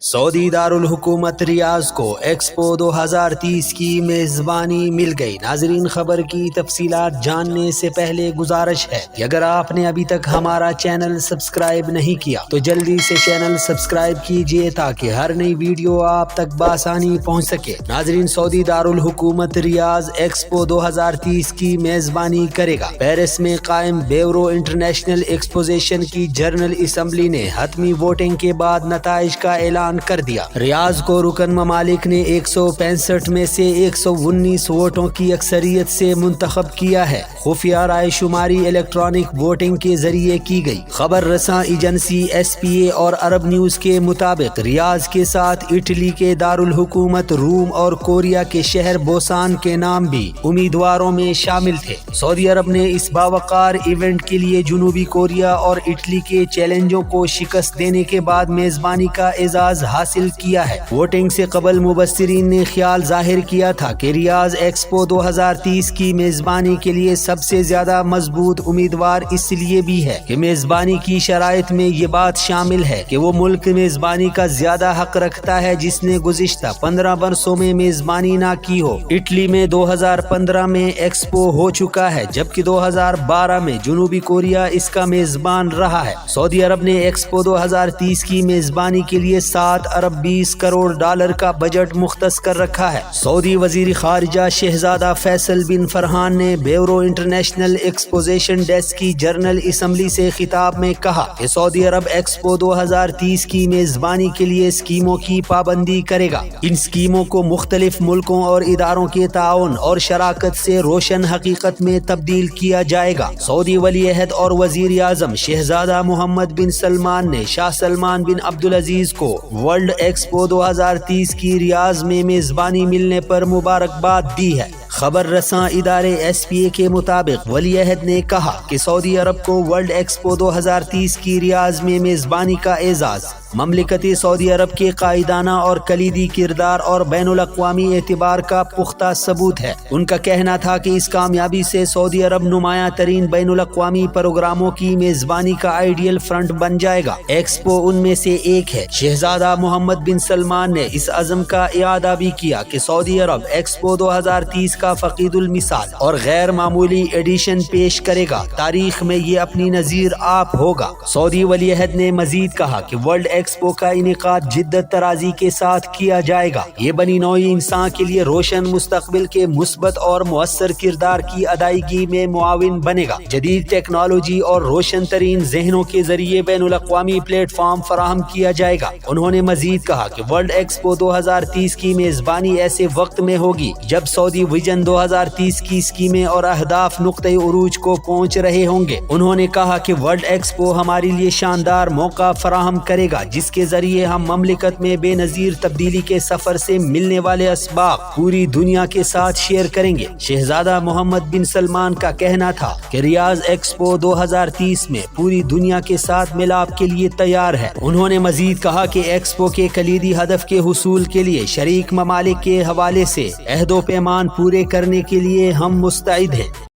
سعودی دارالحکومت ریاض کو ایکسپو 2030 کی میزبانی مل گئی۔ ناظرین، خبر کی تفصیلات جاننے سے پہلے گزارش ہے کہ اگر آپ نے ابھی تک ہمارا چینل سبسکرائب نہیں کیا تو جلدی سے چینل سبسکرائب کیجئے تاکہ ہر نئی ویڈیو آپ تک بآسانی پہنچ سکے۔ ناظرین، سعودی دارالحکومت ریاض ایکسپو 2030 کی میزبانی کرے گا۔ پیرس میں قائم بیورو انٹرنیشنل ایکسپوزیشن کی جنرل اسمبلی نے حتمی ووٹنگ کے بعد نتائج کا اعلان کر دیا۔ ریاض کو رکن ممالک نے 165 میں سے 119 ووٹوں کی اکثریت سے منتخب کیا ہے۔ خفیہ رائے شماری الیکٹرانک ووٹنگ کے ذریعے کی گئی۔ خبر رساں ایجنسی SPA اور عرب نیوز کے مطابق ریاض کے ساتھ اٹلی کے دارالحکومت روم اور کوریا کے شہر بوسان کے نام بھی امیدواروں میں شامل تھے۔ سعودی عرب نے اس باوقار ایونٹ کے لیے جنوبی کوریا اور اٹلی کے چیلنجوں کو شکست دینے کے بعد میزبانی کا اعزاز حاصل کیا ہے۔ ووٹنگ سے قبل مبصرین نے خیال ظاہر کیا تھا کہ ریاض ایکسپو 2030 کی میزبانی کے لیے سب سے زیادہ مضبوط امیدوار اس لیے بھی ہے کہ میزبانی کی شرائط میں یہ بات شامل ہے کہ وہ ملک میزبانی کا زیادہ حق رکھتا ہے جس نے گزشتہ 15 برسوں میں میزبانی نہ کی ہو۔ اٹلی میں 2015 میں ایکسپو ہو چکا ہے جبکہ 2012 میں جنوبی کوریا اس کا میزبان رہا ہے۔ سعودی عرب نے ایکسپو 2030 کی میزبانی کے لیے 7 ارب 20 کروڑ ڈالر کا بجٹ مختص کر رکھا ہے۔ سعودی وزیر خارجہ شہزادہ فیصل بن فرحان نے بیورو انٹرنیشنل ایکسپوزیشن ڈیسک کی جنرل اسمبلی سے خطاب میں کہا کہ سعودی عرب ایکسپو 2030 کی میزبانی کے لیے اسکیموں کی پابندی کرے گا۔ ان اسکیموں کو مختلف ملکوں اور اداروں کے تعاون اور شراکت سے روشن حقیقت میں تبدیل کیا جائے گا۔ سعودی ولی عہد اور وزیر اعظم شہزادہ محمد بن سلمان نے شاہ سلمان بن عبدالعزیز کو ورلڈ ایکسپو 2030 کی ریاض میں میزبانی ملنے پر مبارکباد دی ہے۔ خبر رساں ادارے SPA کے مطابق ولی عہد نے کہا کہ سعودی عرب کو ورلڈ ایکسپو 2030 کی ریاض میں میزبانی کا اعزاز مملکت سعودی عرب کے قائدانہ اور کلیدی کردار اور بین الاقوامی اعتبار کا پختہ ثبوت ہے۔ ان کا کہنا تھا کہ اس کامیابی سے سعودی عرب نمایاں ترین بین الاقوامی پروگراموں کی میزبانی کا آئیڈیل فرنٹ بن جائے گا۔ ایکسپو ان میں سے ایک ہے۔ شہزادہ محمد بن سلمان نے اس عزم کا اعادہ بھی کیا کہ سعودی عرب ایکسپو 2030 کا فقید المثال اور غیر معمولی ایڈیشن پیش کرے گا۔ تاریخ میں یہ اپنی نظیر آپ ہوگا۔ سعودی ولی عہد نے مزید کہا کہ ورلڈ ایکسپو کا انعقاد جدت طرازی کے ساتھ کیا جائے گا۔ یہ بنی نوعی انسان کے لیے روشن مستقبل کے مثبت اور مؤثر کردار کی ادائیگی میں معاون بنے گا۔ جدید ٹیکنالوجی اور روشن ترین ذہنوں کے ذریعے بین الاقوامی پلیٹ فارم فراہم کیا جائے گا۔ انہوں نے مزید کہا کہ ورلڈ ایکسپو 2030 کی میزبانی ایسے وقت میں ہوگی جب سعودی ویژن 2030 کی اسکیمیں اور اہداف نقطۂ عروج کو پہنچ رہے ہوں گے۔ انہوں نے کہا کہ ورلڈ ایکسپو ہمارے لیے شاندار موقع فراہم کرے گا جس کے ذریعے ہم مملکت میں بے نظیر تبدیلی کے سفر سے ملنے والے اسباق پوری دنیا کے ساتھ شیئر کریں گے۔ شہزادہ محمد بن سلمان کا کہنا تھا کہ ریاض ایکسپو 2030 میں پوری دنیا کے ساتھ ملاپ کے لیے تیار ہے۔ انہوں نے مزید کہا کہ ایکسپو کے کلیدی ہدف کے حصول کے لیے شریک ممالک کے حوالے سے عہد و پیمان پورے کرنے کے لیے ہم مستعد ہیں۔